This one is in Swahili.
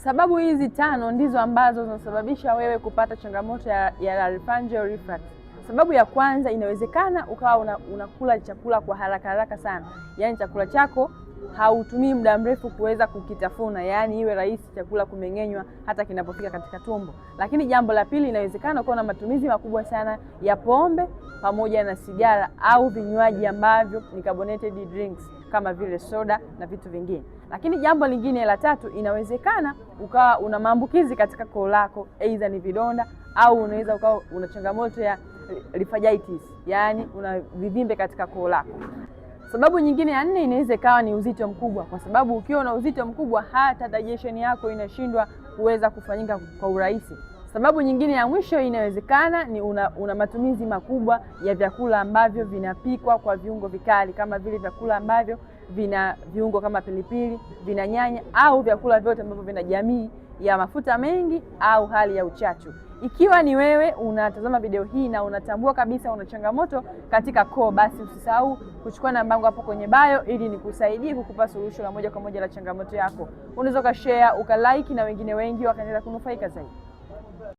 Sababu hizi 5 ndizo ambazo zinasababisha wewe kupata changamoto ya laryngeal reflux. Sababu ya kwanza, inawezekana ukawa unakula chakula kwa haraka sana. Yaani chakula chako hautumii muda mrefu kuweza kukitafuna, yaani iwe rahisi chakula kumeng'enywa hata kinapofika katika tumbo. Lakini jambo la pili, inawezekana ukawa na matumizi makubwa sana ya pombe pamoja na sigara au vinywaji ambavyo ni carbonated drinks kama vile soda na vitu vingine. Lakini jambo lingine la tatu, inawezekana ukawa una maambukizi katika koo lako, aidha ni vidonda au unaweza ukawa una changamoto ya esophagitis, yaani una vivimbe katika koo lako. Sababu nyingine ya 4 inaweza ikawa ni uzito mkubwa, kwa sababu ukiwa na uzito mkubwa hata digestion yako inashindwa kuweza kufanyika kwa urahisi. Sababu nyingine ya mwisho inawezekana ni una matumizi makubwa ya vyakula ambavyo vinapikwa kwa viungo vikali, kama vile vyakula ambavyo vina viungo kama pilipili, vina nyanya, au vyakula vyote ambavyo vina jamii ya mafuta mengi au hali ya uchachu. Ikiwa ni wewe unatazama video hii na unatambua kabisa una changamoto katika koo, basi usisahau kuchukua namba yangu hapo kwenye bio ili nikusaidie kukupa suluhisho la moja kwa moja la changamoto yako. Unaweza ukashare, ukalike na wengine wengi wakaendelea kunufaika zaidi.